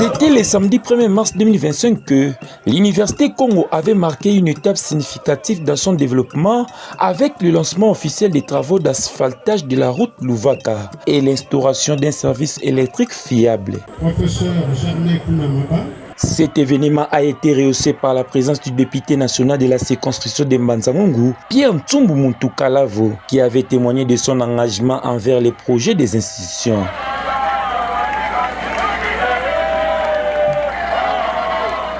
C'était le samedi 1er mars 2025 que l'Université Congo avait marqué une étape significative dans son développement avec le lancement officiel des travaux d'asphaltage de la route Louvaka et l'instauration d'un service électrique fiable. Professeur Germain Kounamaba. Cet événement a été rehaussé par la présence du député national de la circonscription de Mbanza-Ngungu, Pierre Ntsumbu Muntu-Kalavo, qui avait témoigné de son engagement envers les projets des institutions.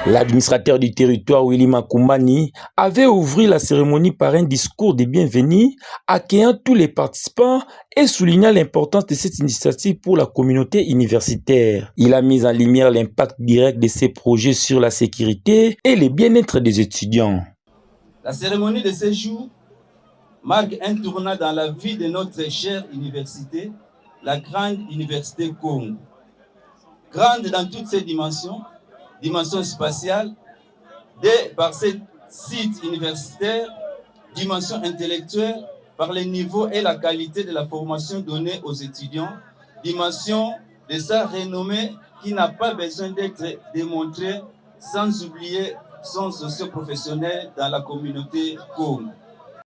L'administrateur du territoire, Willy Makumbani, avait ouvert la cérémonie par un discours de bienvenue, accueillant tous les participants et soulignant l'importance de cette initiative pour la communauté universitaire. Il a mis en lumière l'impact direct de ces projets sur la sécurité et le bien-être des étudiants. La cérémonie de ce jour marque un tournant dans la vie de notre chère université, la grande université Congo. Grande dans toutes ses dimensions, dimension spatiale, par ses sites universitaires, dimension intellectuelle, par le niveau et la qualité de la formation donnée aux étudiants, dimension de sa renommée qui n'a pas besoin d'être démontrée, sans oublier son socio-professionnel dans la communauté Congo.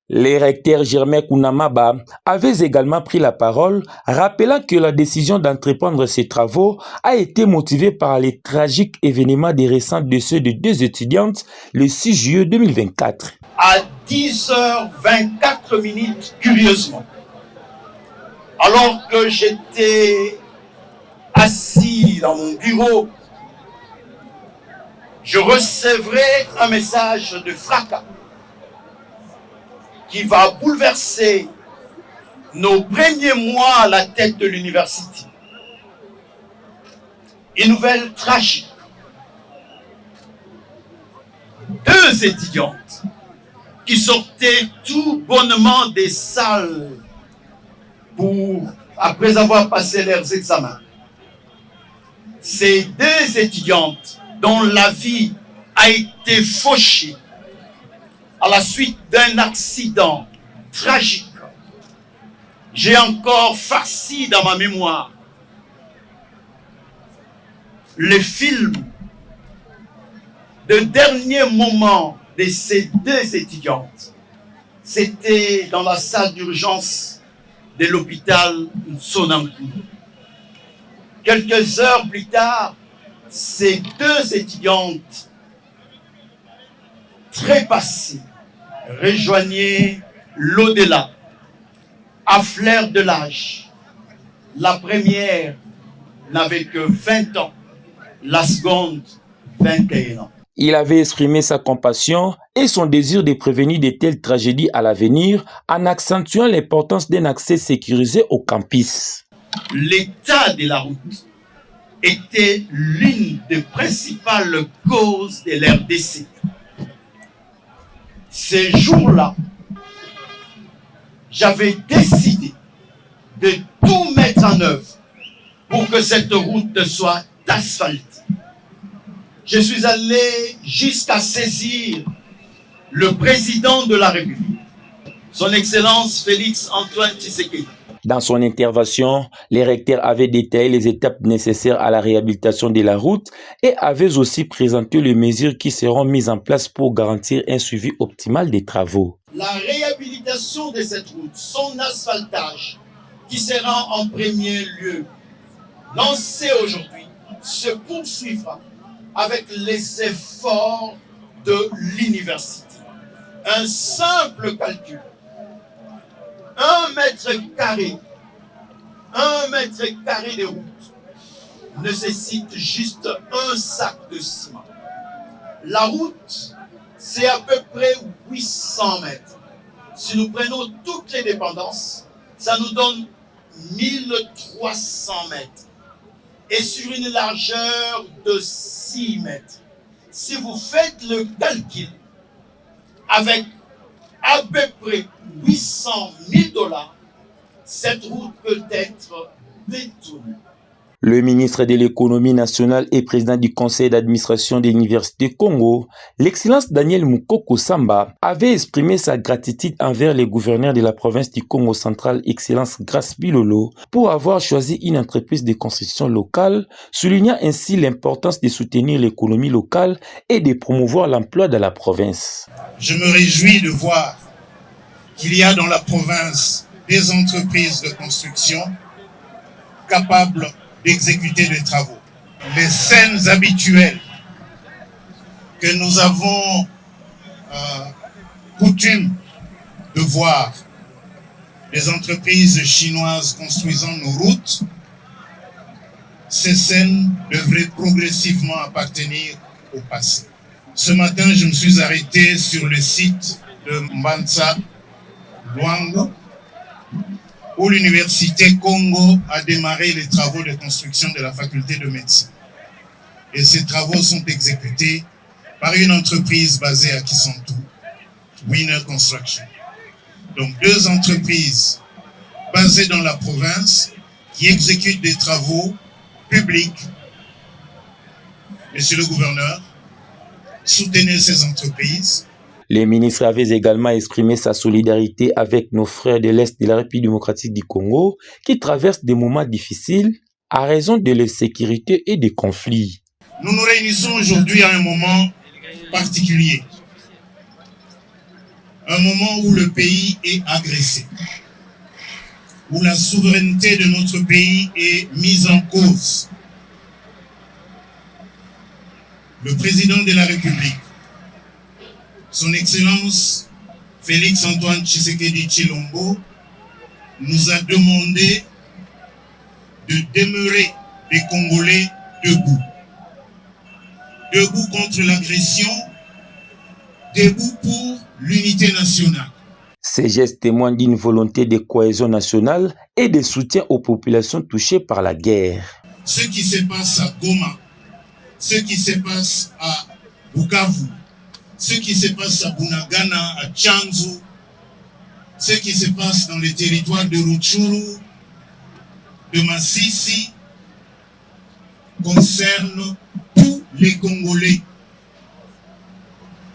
Le recteur Germain Kounamaba avait également pris la parole, rappelant que la décision d'entreprendre ces travaux a été motivée par les tragiques événements des récents décès de deux étudiantes le 6 juillet 2024. À 10h24, curieusement, alors que j'étais assis dans mon bureau, je recevrai un message de fracas qui va bouleverser nos premiers mois à la tête de l'université. Une nouvelle tragique. Deux étudiantes qui sortaient tout bonnement des salles après avoir passé leurs examens. Ces deux étudiantes dont la vie a été fauchée à la suite d'un accident tragique. J'ai encore farci dans ma mémoire le film de dernier moment de ces deux étudiantes. C'était dans la salle d'urgence de l'hôpital Nsonankou. Quelques heures plus tard, ces deux étudiantes trépassées rejoignaient l'au-delà, à fleur de l'âge. La première n'avait que 20 ans, la seconde 21 ans. Il avait exprimé sa compassion et son désir de prévenir de telles tragédies à l'avenir en accentuant l'importance d'un accès sécurisé au campus. L'état de la route était l'une des principales causes de leur décès. Ces jours-là, j'avais décidé de tout mettre en œuvre pour que cette route soit asphaltée. Je suis allé jusqu'à saisir le président de la République, son Excellence Félix Antoine Tshisekedi. Dans son intervention, les recteurs avaient détaillé les étapes nécessaires à la réhabilitation de la route et avaient aussi présenté les mesures qui seront mises en place pour garantir un suivi optimal des travaux. La réhabilitation de cette route, son asphaltage, qui sera en premier lieu lancé aujourd'hui, se poursuivra avec les efforts de l'université. Un simple calcul. 1 mètre carré de route nécessite juste un sac de ciment. La route, c'est à peu près 800 mètres. Si nous prenons toutes les dépendances, ça nous donne 1300 mètres. Et sur une largeur de 6 mètres. Si vous faites le calcul, avec à peu près 800 000 $, cette route peut être détournée. Le ministre de l'économie nationale et président du conseil d'administration de l'Université Congo, l'excellence Daniel Mukoko Samba, avait exprimé sa gratitude envers les gouverneurs de la province du Congo central, excellence Grace Bilolo, pour avoir choisi une entreprise de construction locale, soulignant ainsi l'importance de soutenir l'économie locale et de promouvoir l'emploi dans la province. Je me réjouis de voir qu'il y a dans la province des entreprises de construction capables d'exécuter des travaux. Les scènes habituelles que nous avons coutume de voir, les entreprises chinoises construisant nos routes, ces scènes devraient progressivement appartenir au passé. Ce matin, je me suis arrêté sur le site de Mbanza, Luango, où l'Université Congo a démarré les travaux de construction de la faculté de médecine. Et ces travaux sont exécutés par une entreprise basée à Kisantu, Winner Construction. Donc 2 entreprises basées dans la province qui exécutent des travaux publics. Monsieur le gouverneur, soutenez ces entreprises. Les ministres avaient également exprimé sa solidarité avec nos frères de l'Est de la République démocratique du Congo qui traversent des moments difficiles à raison de l'insécurité et des conflits. Nous nous réunissons aujourd'hui à un moment particulier. Un moment où le pays est agressé, où la souveraineté de notre pays est mise en cause. Le président de la République, Son Excellence Félix Antoine Tshisekedi Tshilombo, nous a demandé de demeurer les Congolais debout. Debout contre l'agression, debout pour l'unité nationale. Ces gestes témoignent d'une volonté de cohésion nationale et de soutien aux populations touchées par la guerre. Ce qui se passe à Goma, ce qui se passe à Bukavu, ce qui se passe à Bunagana, à Tchanzu, ce qui se passe dans les territoires de Rutshuru, de Massissi, concerne tous les Congolais,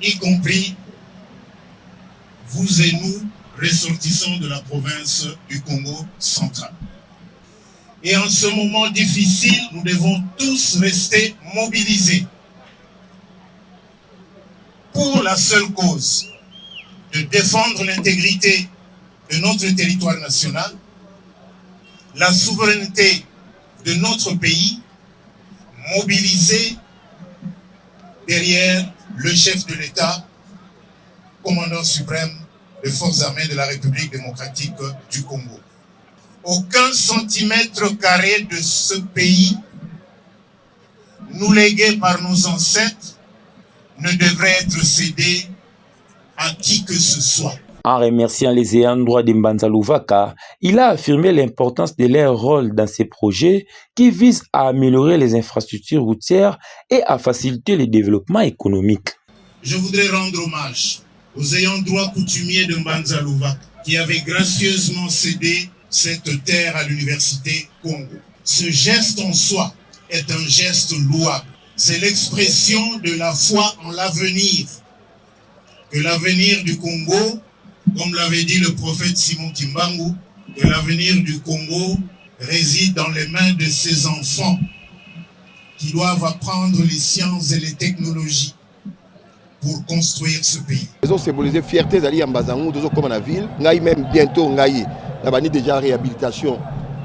y compris vous et nous, ressortissants de la province du Congo central. Et en ce moment difficile, nous devons tous rester mobilisés pour la seule cause de défendre l'intégrité de notre territoire national, la souveraineté de notre pays, mobilisés derrière le chef de l'État, commandant suprême des forces armées de la République démocratique du Congo. Aucun centimètre carré de ce pays, nous légué par nos ancêtres, ne devrait être cédé à qui que ce soit. En remerciant les ayants droit de Mbanza Luvaka, il a affirmé l'importance de leur rôle dans ces projets qui visent à améliorer les infrastructures routières et à faciliter le développement économique. Je voudrais rendre hommage aux ayants droit coutumiers de Mbanza Luvaka qui avaient gracieusement cédé cette terre à l'Université Congo. Ce geste en soi est un geste louable. C'est l'expression de la foi en l'avenir. Que l'avenir du Congo, comme l'avait dit le prophète Simon Kimbangu, que l'avenir du Congo réside dans les mains de ses enfants qui doivent apprendre les sciences et les technologies pour construire ce pays. Ils ont symbolisé fierté d'aller à Mbazangou, comme la ville. Ngaï même bientôt Ngaï, la banni déjà réhabilitation.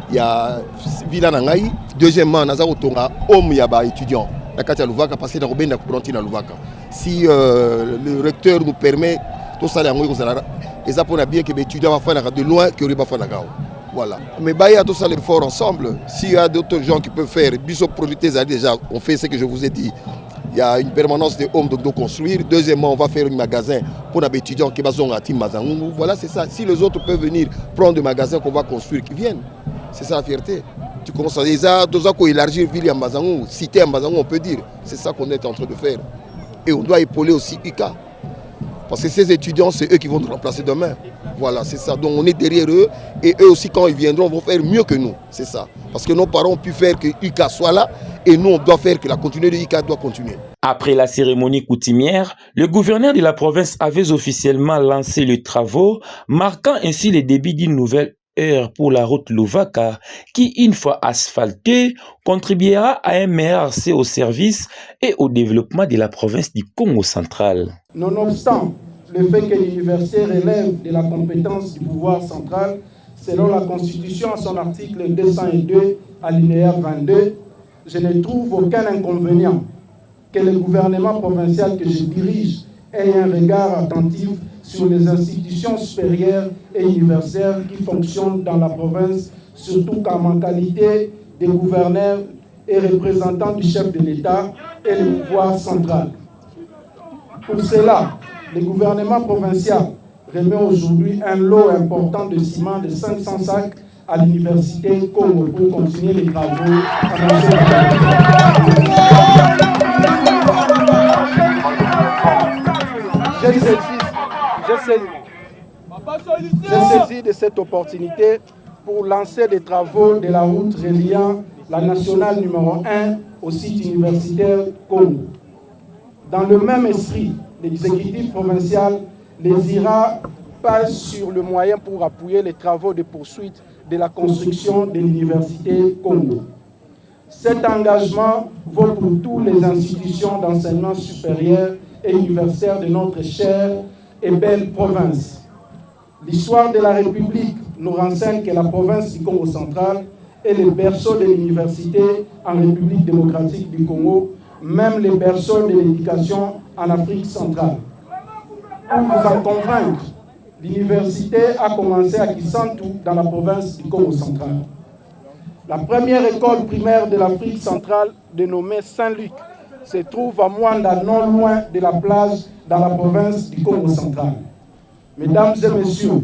Il y a ville en Ngaï. Deuxièmement, Nazaro Tonga, homme yaba étudiant. La Katia Luvaka passé dans Robin na Luvaka. Si le recteur nous permet tout ça, les Japonais bien que les étudiants vont faire de loin que les faire voilà. Mais il y a tout ça les fort ensemble. S'il y a d'autres gens qui peuvent faire, Bissot Productés déjà, on fait ce que je vous ai dit. Il y a une permanence de hommes de construire. Deuxièmement, on va faire un magasin pour les étudiants qui vont à Timazangou. Voilà, c'est ça. Si les autres peuvent venir prendre des magasins qu'on va construire, qu'ils viennent. C'est ça la fierté. Tu commences à dire, tout ça qu'on élargit ville à Mbazangou, cité à Mbazangou, on peut dire. C'est ça qu'on est en train de faire. Et on doit épauler aussi ICA. Parce que ces étudiants, c'est eux qui vont nous remplacer demain. Voilà, c'est ça. Donc on est derrière eux et eux aussi quand ils viendront vont faire mieux que nous. C'est ça. Parce que nos parents ont pu faire que ICA soit là et nous on doit faire que la continuité de ICA doit continuer. Après la cérémonie coutumière, le gouverneur de la province avait officiellement lancé les travaux, marquant ainsi le début d'une nouvelle ère pour la route Louvaka, qui, une fois asphaltée, contribuera à un meilleur accès aux services et au développement de la province du Congo central. Nonobstant le fait que l'université relève de la compétence du pouvoir central, selon la Constitution à son article 202, alinéa 22, je ne trouve aucun inconvénient que le gouvernement provincial que je dirige ait un regard attentif sur les institutions supérieures et universitaires qui fonctionnent dans la province, surtout qu'en ma qualité de gouverneur et représentant du chef de l'État et le pouvoir central. Pour cela, le gouvernement provincial remet aujourd'hui un lot important de ciment de 500 sacs à l'université Congo pour continuer les travaux. J'ai saisi de cette opportunité pour lancer des travaux de la route reliant la nationale numéro 1 au site universitaire Congo. Dans le même esprit, l'exécutif provincial les ira pas sur le moyen pour appuyer les travaux de poursuite de la construction de l'université Congo. Cet engagement vaut pour toutes les institutions d'enseignement supérieur et universitaire de notre chère et belle province. L'histoire de la République nous renseigne que la province du Congo central est le berceau de l'université en République démocratique du Congo, même le berceau de l'éducation en Afrique centrale. Pour vous en convaincre, l'université a commencé à Kisantu dans la province du Congo central. La première école primaire de l'Afrique centrale, dénommée Saint-Luc, se trouve à Mwanda, non loin de la plage dans la province du Congo central. Mesdames et messieurs,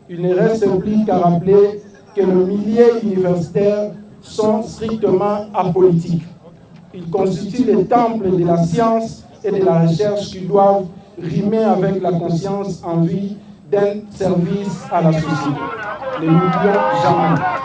il ne reste plus qu'à rappeler que les milieux universitaires sont strictement apolitiques. Ils constituent les temples de la science et de la recherche qui doivent rimer avec la conscience en vue d'un service à la société. Ne l'oublions jamais.